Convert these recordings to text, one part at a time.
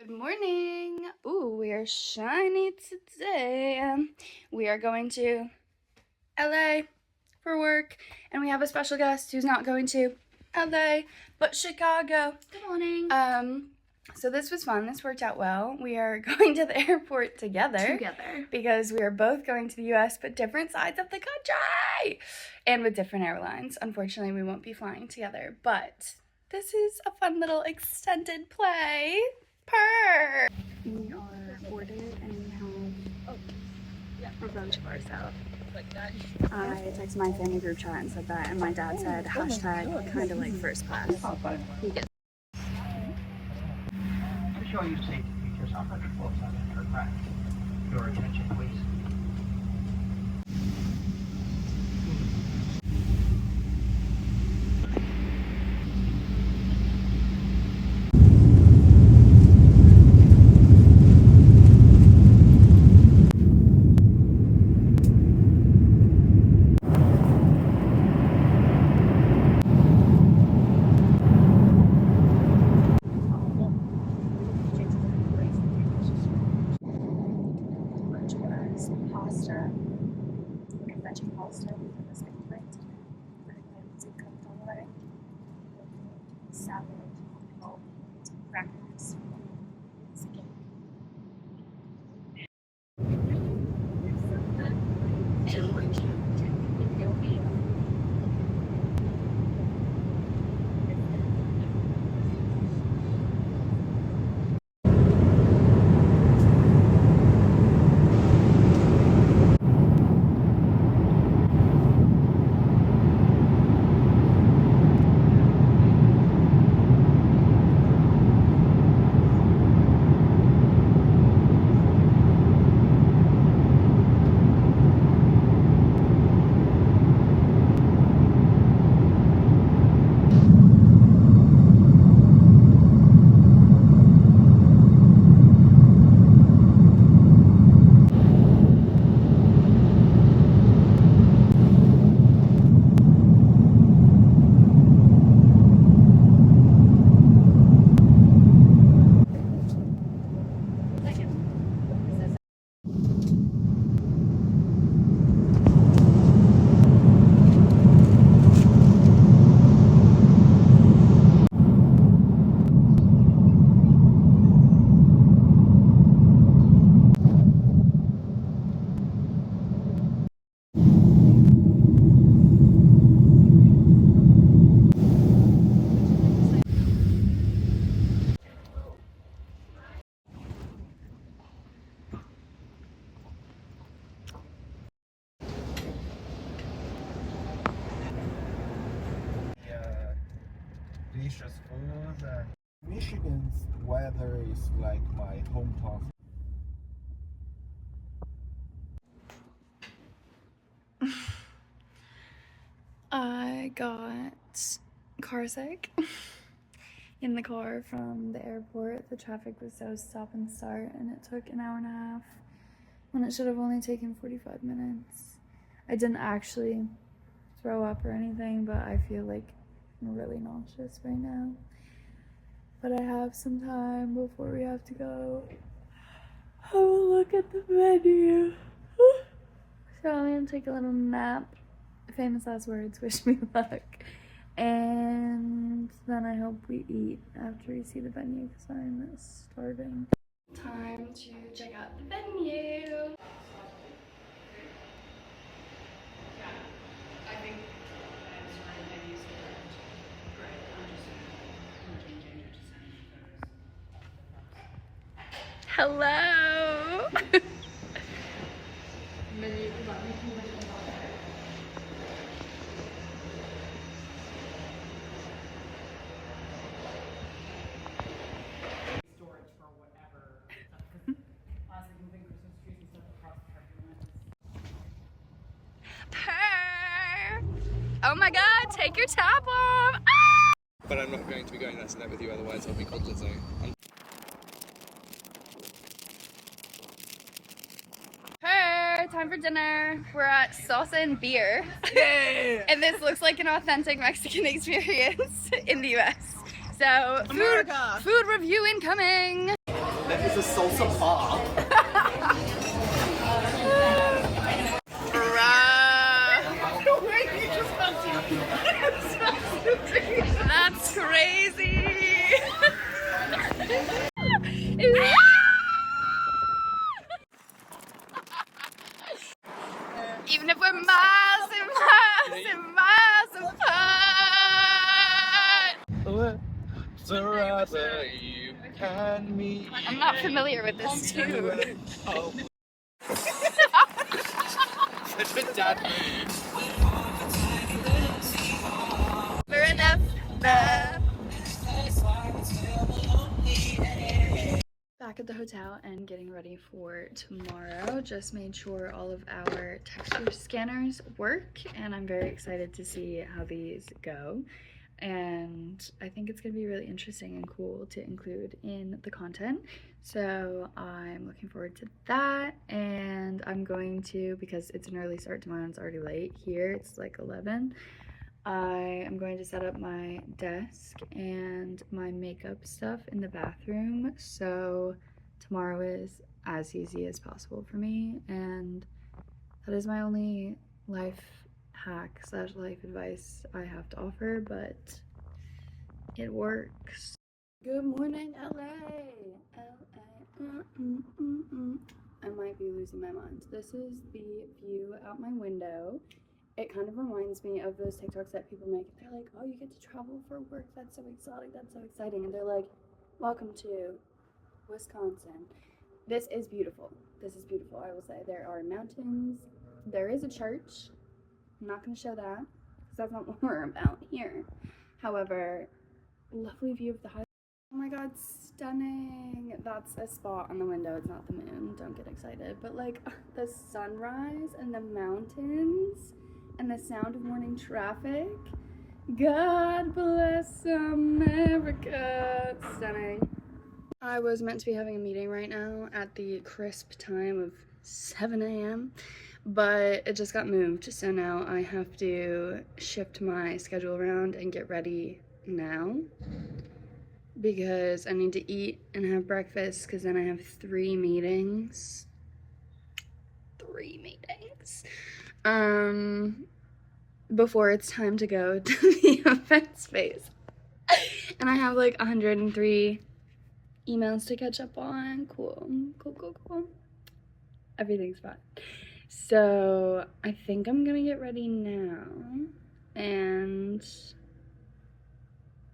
Good morning. Ooh, we are shiny today. We are going to LA for work, and we have a special guest who's not going to LA, but Chicago. Good morning. So this was fun. This worked out well. We are going to the airport together because we are both going to the US, but different sides of the country and with different airlines. Unfortunately, we won't be flying together, but this is a fun little extended play. Purr! We are boarded and we have a bunch of ourselves. I texted my family group chat and said that, and my dad said hashtag kind of like first class. He gets To show you safety features, I'll put the close on aircraft. Your attention, please. pasta, like a veggie pasta with this big plate. Salad, crackers. Delicious food. Michigan's weather is like my hometown. I got car sick in the car from the airport. The traffic was so stop and start, and it took an hour and a half when it should have only taken 45 minutes. I didn't actually throw up or anything, but I feel like I'm really nauseous right now. But I have some time before we have to go. Have a look at the menu. So I'm gonna take a little nap. Famous last words, wish me luck. And then I hope we eat after we see the venue because I'm starving. Time to check out the venue. Hello. Storage for whatever stuff, because honestly moving Christmas trees and stuff across the parking lot. Purr. Oh my god, take your top off. Ah! But I'm not going to be going that night with you, otherwise I'll be compensating. Purr, time for dinner. We're at Salsa and Beer. Yay! And this looks like an authentic Mexican experience in the US. So, America! food review incoming. It's a salsa bar. That's crazy. Even if we're miles and miles and miles apart. Forever you and me. I'm not familiar with this tune. Oh. It's been dad. We're enough. Back at the hotel and getting ready for tomorrow. Just made sure all of our texture scanners work, and I'm very excited to see how these go. And I think it's gonna be really interesting and cool to include in the content. So I'm looking forward to that, and I'm going to, because it's an early start tomorrow and it's already late here, it's like 11, I am going to set up my desk and my makeup stuff in the bathroom, so tomorrow is as easy as possible for me, and that is my only life hack / life advice I have to offer, but it works. Good morning, LA. I might be losing my mind. This is the view out my window. It kind of reminds me of those TikToks that people make. They're like, oh, you get to travel for work. That's so exotic. That's so exciting. And they're like, welcome to Wisconsin. This is beautiful. This is beautiful, I will say. There are mountains. There is a church. I'm not going to show that because that's not what we're about here. However, lovely view of the highway. Oh my god, stunning. That's a spot on the window. It's not the moon. Don't get excited. But like the sunrise and the mountains and the sound of morning traffic. God bless America. Stunning. I was meant to be having a meeting right now at the crisp time of 7 a.m. but it just got moved, so now I have to shift my schedule around and get ready now because I need to eat and have breakfast because then I have 3 meetings. 3 meetings. Before it's time to go to the event space. And I have like 103 emails to catch up on. Cool. Everything's fine. So I think I'm gonna get ready now and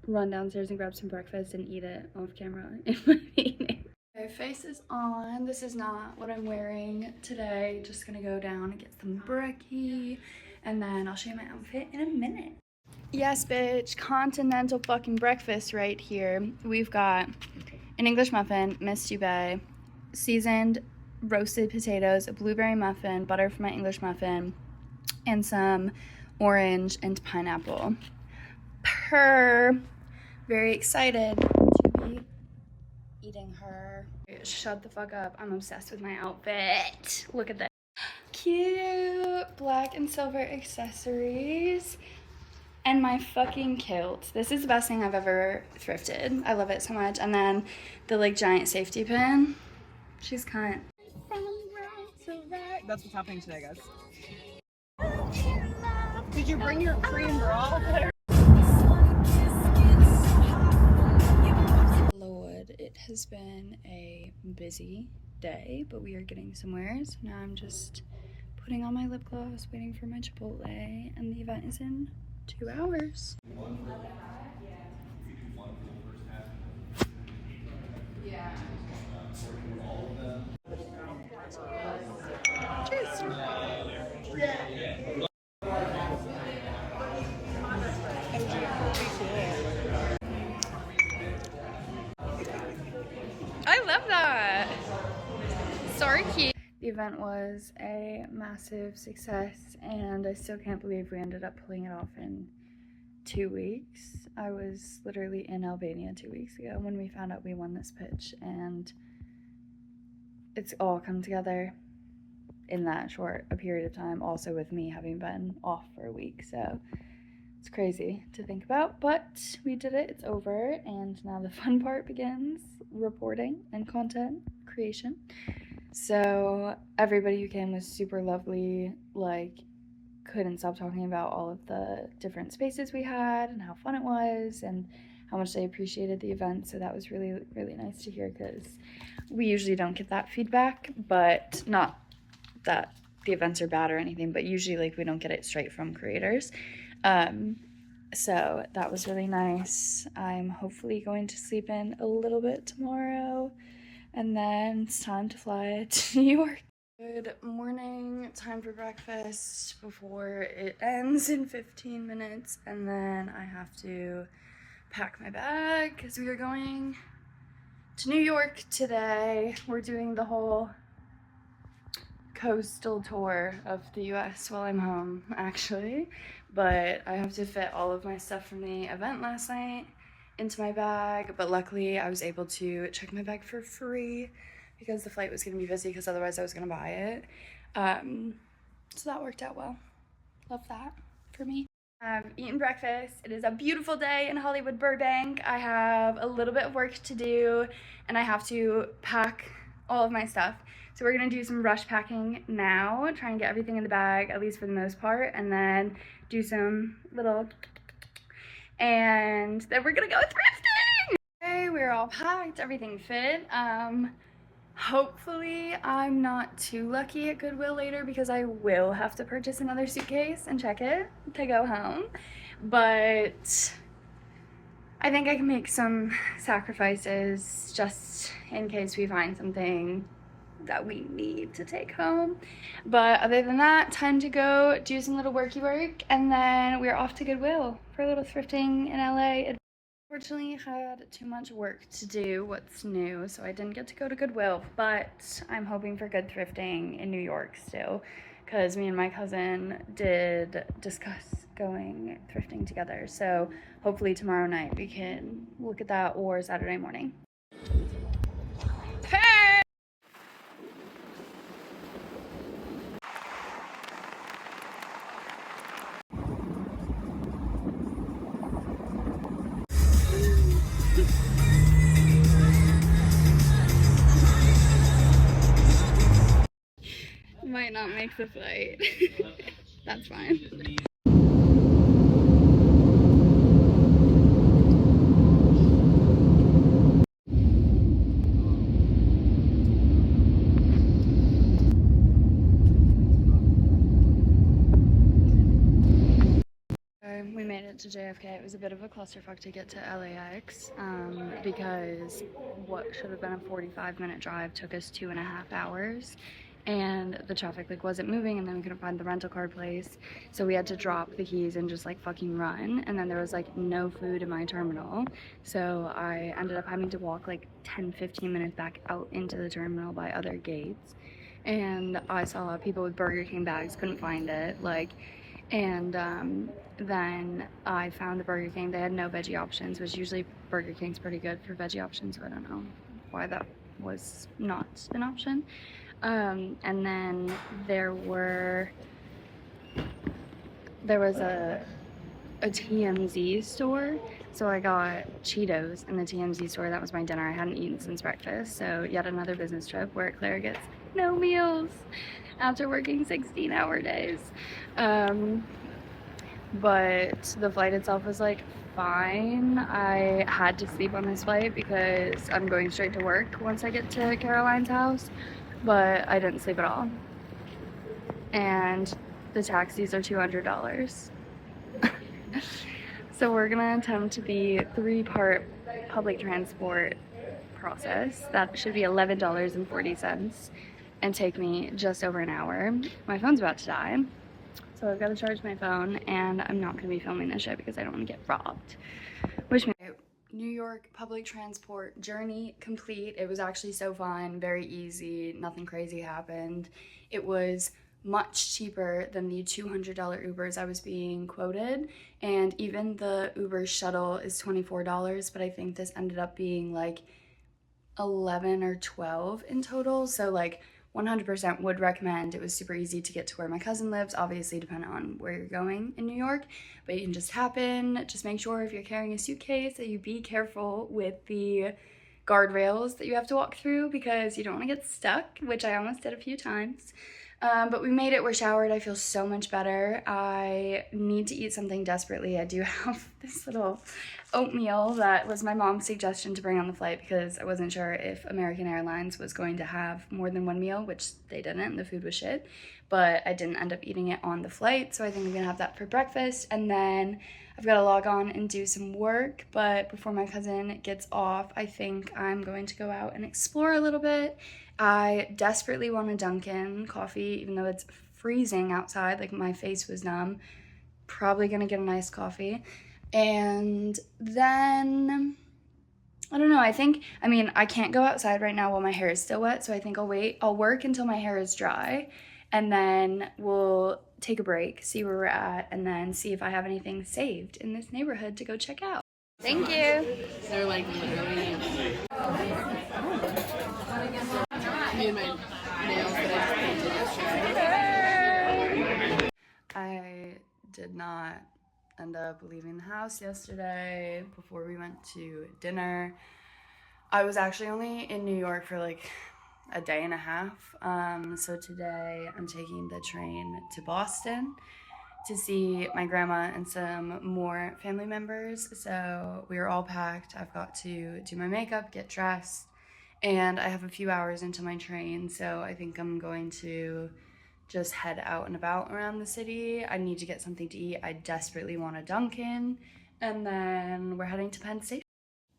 run downstairs and grab some breakfast and eat it off camera in my meeting. Okay, face is on. This is not what I'm wearing today. Just gonna go down and get some brekkie, and then I'll show you my outfit in a minute. Yes, bitch, continental fucking breakfast right here. We've got an English muffin, Miss Dubay, seasoned roasted potatoes, a blueberry muffin, butter for my English muffin, and some orange and pineapple. Very excited to be eating her. Shut the fuck up. I'm obsessed with my outfit. Look at that. Cute black and silver accessories. And my fucking kilt. This is the best thing I've ever thrifted. I love it so much. And then the like giant safety pin. She's cunt. That's what's happening today, guys. Did you bring your cream bra? Lord, it has been a busy day, but we are getting somewhere. So now I'm just putting on my lip gloss, waiting for my Chipotle, and the event is in 2 hours. Cheers. I love that. So cute. The event was a massive success, and I still can't believe we ended up pulling it off in 2 weeks. I was literally in Albania 2 weeks ago when we found out we won this pitch, and it's all come together in that short a period of time, also with me having been off for a week. So It's crazy to think about, but we did it. It's over, and now the fun part begins: reporting and content creation. So everybody who came was super lovely. Like, couldn't stop talking about all of the different spaces we had and how fun it was and how much they appreciated the event. So that was really, really nice to hear, because we usually don't get that feedback, but not that the events are bad or anything, but usually like we don't get it straight from creators. So that was really nice. I'm hopefully going to sleep in a little bit tomorrow, and then it's time to fly to New York. Good morning, time for breakfast before it ends in 15 minutes, and then I have to pack my bag because we are going to New York today. We're doing the whole coastal tour of the US while I'm home, actually, but I have to fit all of my stuff from the event last night into my bag, but luckily I was able to check my bag for free because the flight was going to be busy, because otherwise I was going to buy it. So that worked out well. Love that for me. I've eaten breakfast. It is a beautiful day in Hollywood, Burbank. I have a little bit of work to do, and I have to pack all of my stuff. So we're gonna do some rush packing now, try and get everything in the bag, at least for the most part, and then do some little, and then we're gonna go thrifting! Okay, we're all packed, everything fit. Hopefully I'm not too lucky at Goodwill later, because I will have to purchase another suitcase and check it to go home. But I think I can make some sacrifices just in case we find something that we need to take home. But other than that, time to go do some little worky work, and then we're off to Goodwill for a little thrifting in LA. Unfortunately, had too much work to do, what's new, so I didn't get to go to Goodwill, but I'm hoping for good thrifting in New York still, because me and my cousin did discuss going thrifting together, so hopefully tomorrow night we can look at that, or Saturday morning. Hey! Might not make the flight. That's fine. We made it to JFK. It was a bit of a clusterfuck to get to LAX, because what should have been a 45-minute drive took us 2.5 hours, and the traffic like wasn't moving, and then we couldn't find the rental car place, so we had to drop the keys and just like fucking run. And then there was like no food in my terminal, so I ended up having to walk like 10-15 minutes back out into the terminal by other gates, and I saw people with Burger King bags, couldn't find it, like. And then I found the Burger King. They had no veggie options, which usually Burger King's pretty good for veggie options, so I don't know why that was not an option. And then there was a TMZ store, so I got Cheetos in the TMZ store. That was my dinner. I hadn't eaten since breakfast, so yet another business trip where Claire gets no meals after working 16-hour days. But the flight itself was like fine. I had to sleep on this flight because I'm going straight to work once I get to Caroline's house, but I didn't sleep at all. And the taxis are $200. So we're gonna attempt the 3-part public transport process. That should be $11.40 and take me just over an hour. My phone's about to die, so I've got to charge my phone, and I'm not going to be filming this shit because I don't want to get robbed. New York public transport journey complete. It was actually so fun, very easy, nothing crazy happened. It was much cheaper than the $200 Ubers I was being quoted, and even the Uber shuttle is $24, but I think this ended up being like 11 or 12 in total, so like 100% would recommend. It was super easy to get to where my cousin lives, obviously depending on where you're going in New York, but you can just tap in. Just make sure if you're carrying a suitcase that you be careful with the guardrails that you have to walk through because you don't want to get stuck, which I almost did a few times. But we made it, we're showered, I feel so much better. I need to eat something desperately. I do have this little oatmeal that was my mom's suggestion to bring on the flight because I wasn't sure if American Airlines was going to have more than one meal, which they didn't, and the food was shit. But I didn't end up eating it on the flight, so I think I'm gonna have that for breakfast, and then I've got to log on and do some work. But before my cousin gets off, I think I'm going to go out and explore a little bit. I desperately want a Dunkin' coffee, even though it's freezing outside, like my face was numb. Probably gonna get a nice coffee. And then, I don't know, I can't go outside right now while my hair is still wet, so I think I'll wait. I'll work until my hair is dry, and then we'll take a break, see where we're at, and then see if I have anything saved in this neighborhood to go check out. Thank you. They're like literally me and my nails that I just painted yesterday. I did not end up leaving the house yesterday before we went to dinner. I was actually only in New York for like a day and a half. So today I'm taking the train to Boston to see my grandma and some more family members. So we are all packed. I've got to do my makeup, get dressed, and I have a few hours into my train. So I think I'm going to just head out and about around the city. I need to get something to eat. I desperately want a Dunkin', and then we're heading to Penn Station.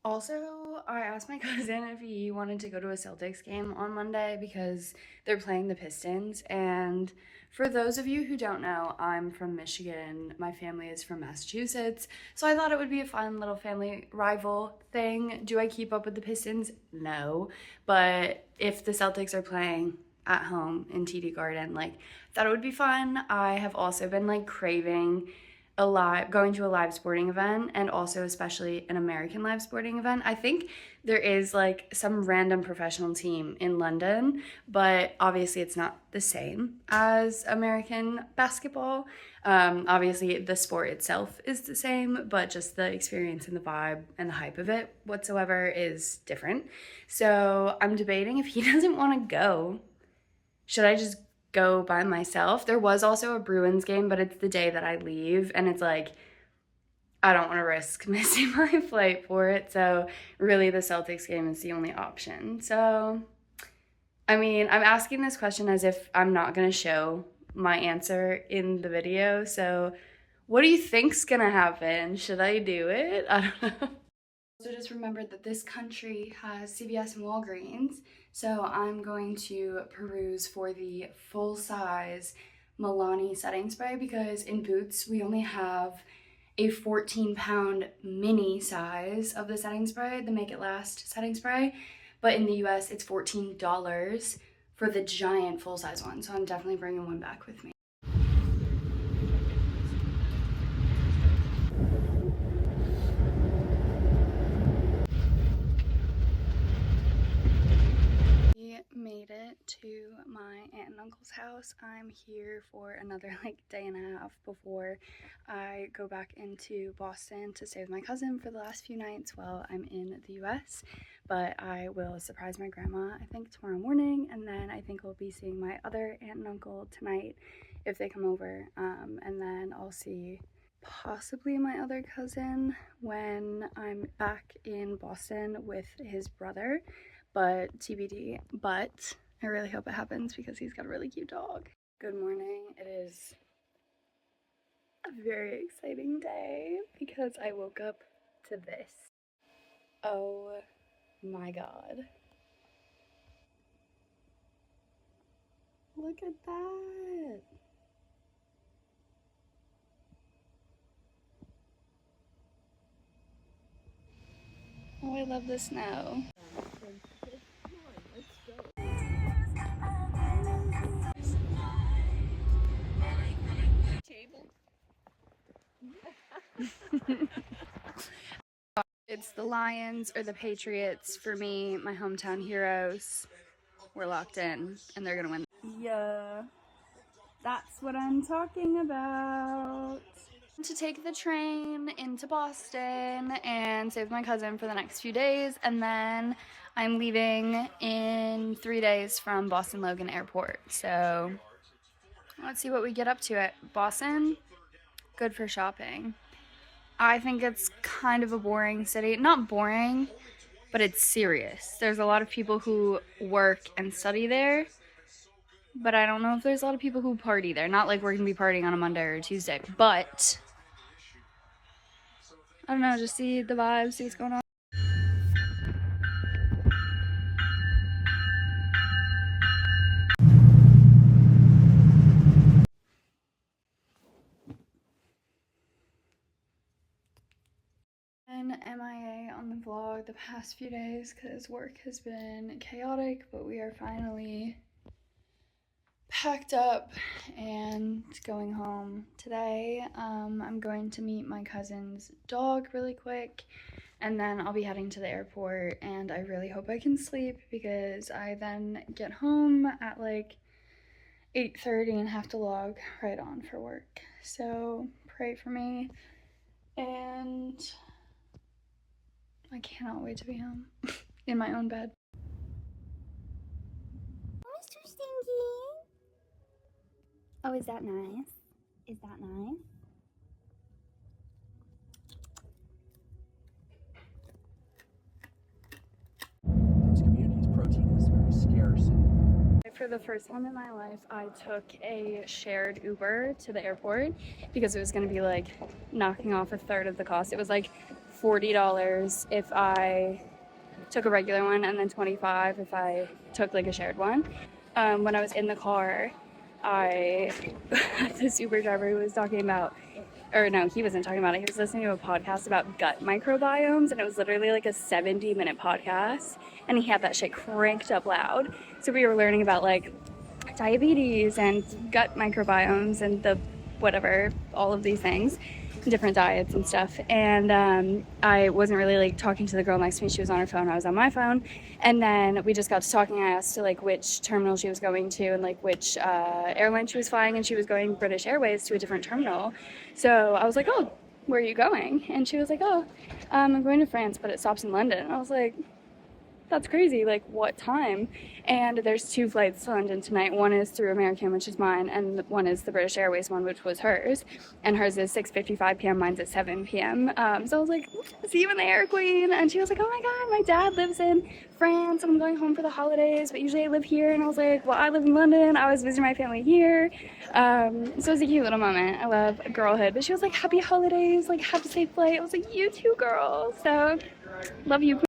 Also, I asked my cousin if he wanted to go to a Celtics game on Monday because they're playing the Pistons. And for those of you who don't know, I'm from Michigan. My family is from Massachusetts. So I thought it would be a fun little family rival thing. Do I keep up with the Pistons? No. But if the Celtics are playing at home in TD Garden, like, thought it would be fun. I have also been like craving going to a live sporting event, and also especially an American live sporting event. I think there is like some random professional team in London, but obviously it's not the same as American basketball. Obviously the sport itself is the same, but just the experience and the vibe and the hype of it whatsoever is different. So I'm debating if he doesn't want to go, should I just go by myself? There was also a Bruins game, but it's the day that I leave, and it's like, I don't want to risk missing my flight for it. So really the Celtics game is the only option. So, I mean, I'm asking this question as if I'm not going to show my answer in the video. So what do you think's going to happen? Should I do it? I don't know. So just remembered that this country has CVS and Walgreens, so I'm going to peruse for the full-size Milani setting spray because in Boots we only have a 14-pound mini size of the setting spray, the Make It Last setting spray, but in the US it's $14 for the giant full-size one, so I'm definitely bringing one back with me. Made it to my aunt and uncle's house. I'm here for another like day and a half before I go back into Boston to stay with my cousin for the last few nights while I'm in the US. But I will surprise my grandma I think tomorrow morning, and then I think we'll be seeing my other aunt and uncle tonight if they come over, and then I'll see possibly my other cousin when I'm back in Boston with his brother, but TBD. But I really hope it happens because he's got a really cute dog. Good morning. It is a very exciting day because I woke up to this. Oh my god. Look at that. Oh, I love the snow. It's the Lions or the Patriots for me, my hometown heroes. we're locked in and they're gonna win. Yeah, that's what I'm talking about. To take the train into Boston and stay with my cousin for the next few days, and then I'm leaving in 3 days from Boston Logan Airport. So let's see what we get up to at Boston. Good for shopping. I think it's kind of a boring city. Not boring, but it's serious. There's a lot of people who work and study there, but I don't know if there's a lot of people who party there. Not like we're gonna be partying on a Monday or a Tuesday, but I don't know, just see the vibes, see what's going on. Been MIA on the vlog the past few days because work has been chaotic, but we are finally packed up and going home today. I'm going to meet my cousin's dog really quick, and then I'll be heading to the airport, and I really hope I can sleep because I then get home at like 8:30 and have to log right on for work. So pray for me, and I cannot wait to be home in my own bed. Mr. Stinky. Oh, is that nice? Is that nice? Those communities, protein is very scarce. For the first time in my life, I took a shared Uber to the airport because it was going to be like knocking off a third of the cost. It was like $40 if I took a regular one, and then $25 if I took like a shared one. When I was in the car, this Uber driver who was talking about, or no, he wasn't talking about it. He was listening to a podcast about gut microbiomes, and it was literally like a 70-minute podcast, and he had that shit cranked up loud. So we were learning about like diabetes and gut microbiomes and the whatever, all of these things, different diets and stuff. And I wasn't really like talking to the girl next to me. She was on her phone, I was on my phone. And then we just got to talking. I asked her like which terminal she was going to and like which airline she was flying, and she was going British Airways to a different terminal. So I was like, oh, where are you going? And she was like, oh, I'm going to France, but it stops in London. And I was like, that's crazy, like what time? And there's 2 flights to London tonight. One is through American, which is mine, and one is the British Airways one, which was hers, and hers is 6:55 p.m. mine's at 7 p.m. So I was like, see you in the air, queen. And she was like, oh my god, my dad lives in France and I'm going home for the holidays, but usually I live here. And I was like, well, I live in London, I was visiting my family here. So it was a cute little moment. I love girlhood. But she was like, happy holidays, like have a safe flight. I was like, you too, girl. So love you.